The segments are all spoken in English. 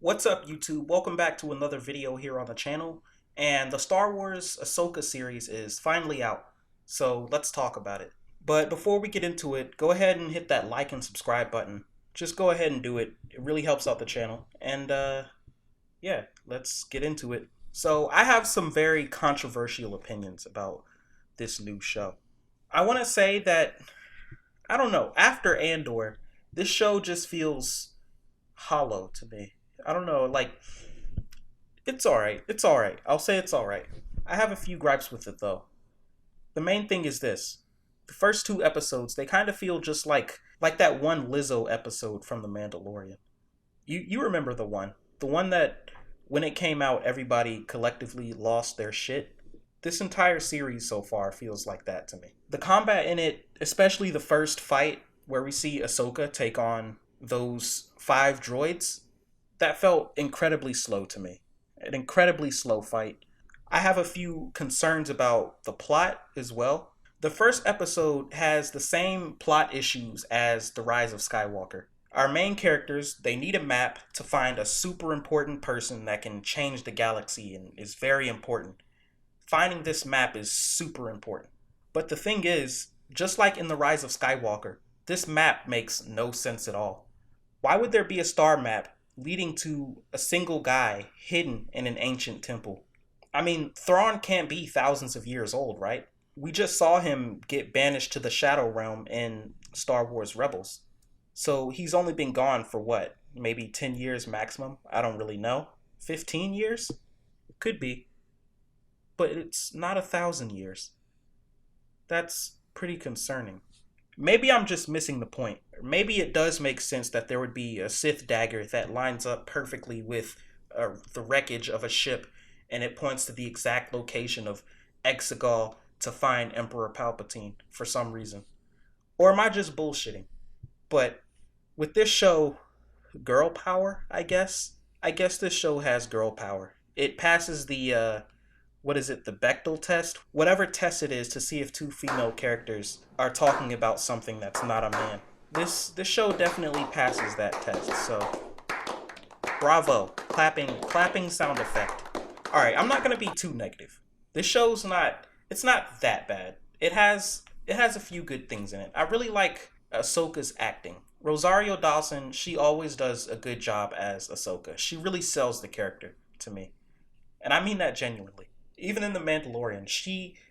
What's up, YouTube? Welcome back to another video here on the channel. And the Star Wars Ahsoka series is finally out, so let's talk about it. But before we get into it, go ahead and hit that like and subscribe button. Just go ahead and do it. It really helps out the channel. And yeah, let's get into it. So I have some very controversial opinions about this new show. I want to say that, I don't know, after Andor, this show just feels hollow to me. I don't know, like, it's alright. It's alright. I'll say it's alright. I have a few gripes with it, though. The main thing is this. The first two episodes, they kind of feel just like that one Lizzo episode from The Mandalorian. You remember the one. The one that, when it came out, everybody collectively lost their shit. This entire series so far feels like that to me. The combat in it, especially the first fight, where we see Ahsoka take on those 5 droids, that felt incredibly slow to me. An incredibly slow fight. I have a few concerns about the plot as well. The first episode has the same plot issues as The Rise of Skywalker. Our main characters, they need a map to find a super important person that can change the galaxy and is very important. Finding this map is super important. But the thing is, just like in The Rise of Skywalker, this map makes no sense at all. Why would there be a star map leading to a single guy hidden in an ancient temple? I mean, Thrawn can't be thousands of years old, right? We just saw him get banished to the Shadow Realm in Star Wars Rebels. So he's only been gone for what? Maybe 10 years maximum? I don't really know. 15 years? Could be. But it's not 1,000 years. That's pretty concerning. Maybe I'm just missing the point. Maybe it does make sense that there would be a Sith dagger that lines up perfectly with the wreckage of a ship, and it points to the exact location of Exegol to find Emperor Palpatine for some reason. Or am I just bullshitting? But with this show, girl power, I guess? I guess this show has girl power. It passes the what is it, the Bechdel test? Whatever test it is to see if two female characters are talking about something that's not a man. This show definitely passes that test, so bravo. Clapping sound effect. Alright, I'm not gonna be too negative. This show's it's not that bad. It has a few good things in it. I really like Ahsoka's acting. Rosario Dawson, she always does a good job as Ahsoka. She really sells the character to me. And I mean that genuinely. Even in The Mandalorian,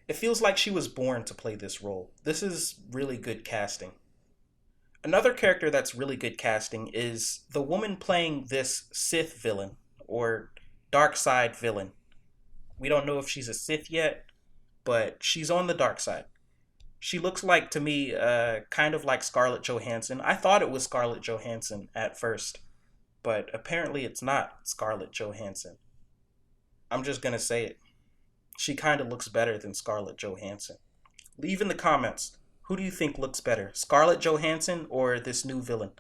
it feels like she was born to play this role. This is really good casting. Another character that's really good casting is the woman playing this Sith villain, or dark side villain. We don't know if she's a Sith yet, but she's on the dark side. She looks like, to me, kind of like Scarlett Johansson. I thought it was Scarlett Johansson at first, but apparently it's not Scarlett Johansson. I'm just gonna say it. She kind of looks better than Scarlett Johansson. Leave in the comments, who do you think looks better, Scarlett Johansson or this new villain?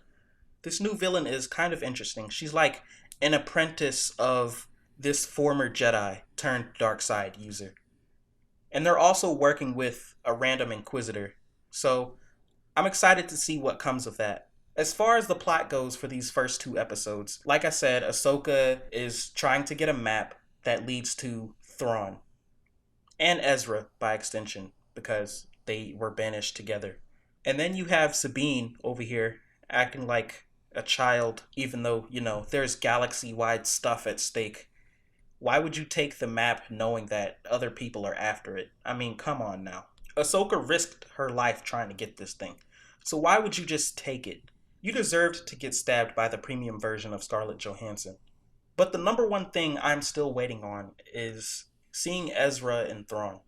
This new villain is kind of interesting. She's like an apprentice of this former Jedi turned dark side user. And they're also working with a random Inquisitor. So I'm excited to see what comes of that. As far as the plot goes for these first 2 episodes, like I said, Ahsoka is trying to get a map that leads to Thrawn. And Ezra, by extension, because they were banished together. And then you have Sabine over here acting like a child, even though, there's galaxy-wide stuff at stake. Why would you take the map knowing that other people are after it? I mean, come on now. Ahsoka risked her life trying to get this thing. So why would you just take it? You deserved to get stabbed by the premium version of Scarlett Johansson. But the number one thing I'm still waiting on is seeing Ezra and Thrawn.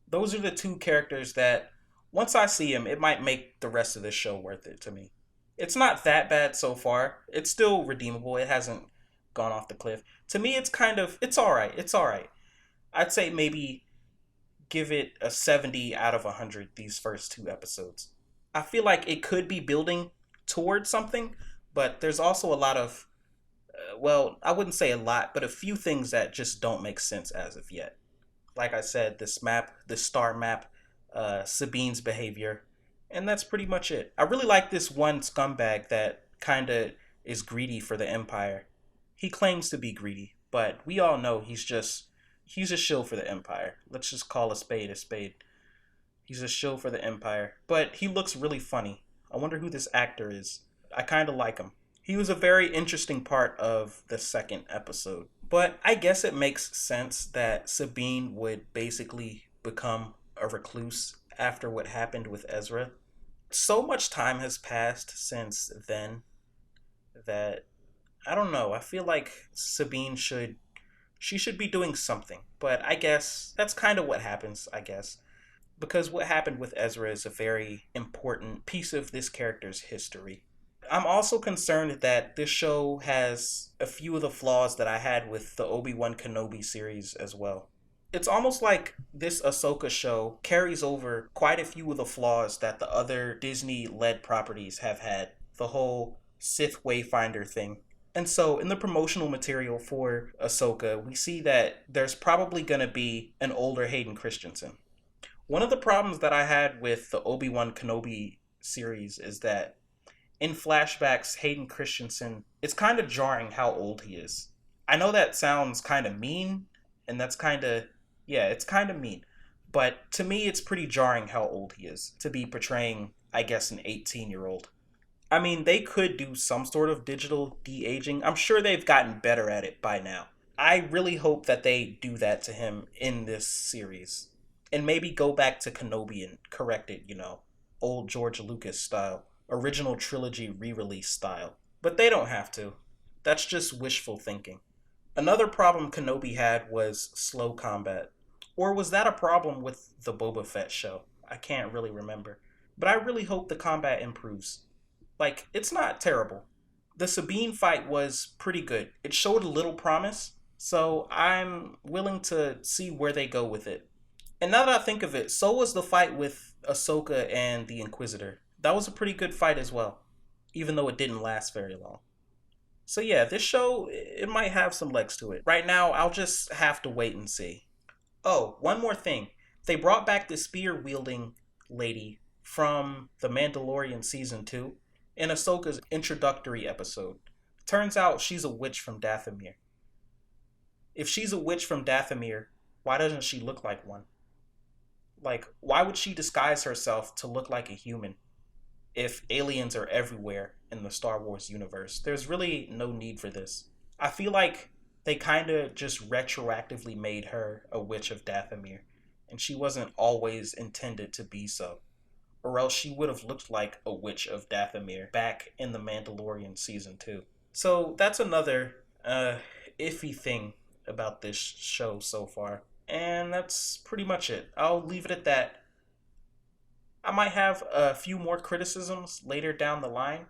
Those are the 2 characters that, once I see them, it might make the rest of this show worth it to me. It's not that bad so far. It's still redeemable. It hasn't gone off the cliff. To me, it's alright. It's alright. I'd say maybe give it a 70 out of 100 these first 2 episodes. I feel like it could be building towards something, but there's also a lot of I wouldn't say a lot, but a few things that just don't make sense as of yet. Like I said, this star map, Sabine's behavior, and that's pretty much it. I really like this one scumbag that kind of is greedy for the Empire. He claims to be greedy, but we all know he's a shill for the Empire. Let's just call a spade a spade. He's a shill for the Empire. But he looks really funny. I wonder who this actor is. I kind of like him. He was a very interesting part of the second episode. But I guess it makes sense that Sabine would basically become a recluse after what happened with Ezra. So much time has passed since then that I don't know. I feel like she should be doing something. But I guess that's kind of what happens, I guess. Because what happened with Ezra is a very important piece of this character's history. I'm also concerned that this show has a few of the flaws that I had with the Obi-Wan Kenobi series as well. It's almost like this Ahsoka show carries over quite a few of the flaws that the other Disney-led properties have had. The whole Sith Wayfinder thing. And so in the promotional material for Ahsoka, we see that there's probably going to be an older Hayden Christensen. One of the problems that I had with the Obi-Wan Kenobi series is that in flashbacks, Hayden Christensen, it's kind of jarring how old he is. I know that sounds kind of mean, and that's kind of, yeah, it's kind of mean. But to me, it's pretty jarring how old he is to be portraying, I guess, an 18-year-old. I mean, they could do some sort of digital de-aging. I'm sure they've gotten better at it by now. I really hope that they do that to him in this series. And maybe go back to Kenobi and correct it, old George Lucas style, original trilogy re-release style. But they don't have to. That's just wishful thinking. Another problem Kenobi had was slow combat. Or was that a problem with the Boba Fett show? I can't really remember. But I really hope the combat improves. Like, it's not terrible. The Sabine fight was pretty good. It showed a little promise, so I'm willing to see where they go with it. And now that I think of it, so was the fight with Ahsoka and the Inquisitor. That was a pretty good fight as well, even though it didn't last very long. So yeah, this show, it might have some legs to it. Right now, I'll just have to wait and see. Oh, one more thing. They brought back the spear-wielding lady from The Mandalorian Season 2 in Ahsoka's introductory episode. Turns out she's a witch from Dathomir. If she's a witch from Dathomir, why doesn't she look like one? Like, why would she disguise herself to look like a human if aliens are everywhere in the Star Wars universe? There's really no need for this. I feel like they kind of just retroactively made her a witch of Dathomir, and she wasn't always intended to be so. Or else she would have looked like a witch of Dathomir back in The Mandalorian Season 2. So that's another iffy thing about this show so far. And that's pretty much it. I'll leave it at that. I might have a few more criticisms later down the line,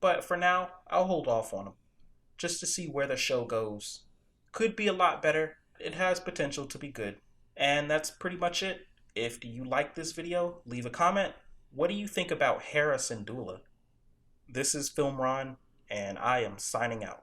but for now, I'll hold off on them, just to see where the show goes. Could be a lot better. It has potential to be good. And that's pretty much it. If you like this video, leave a comment. What do you think about Hera Syndulla? This is Film Ron, and I am signing out.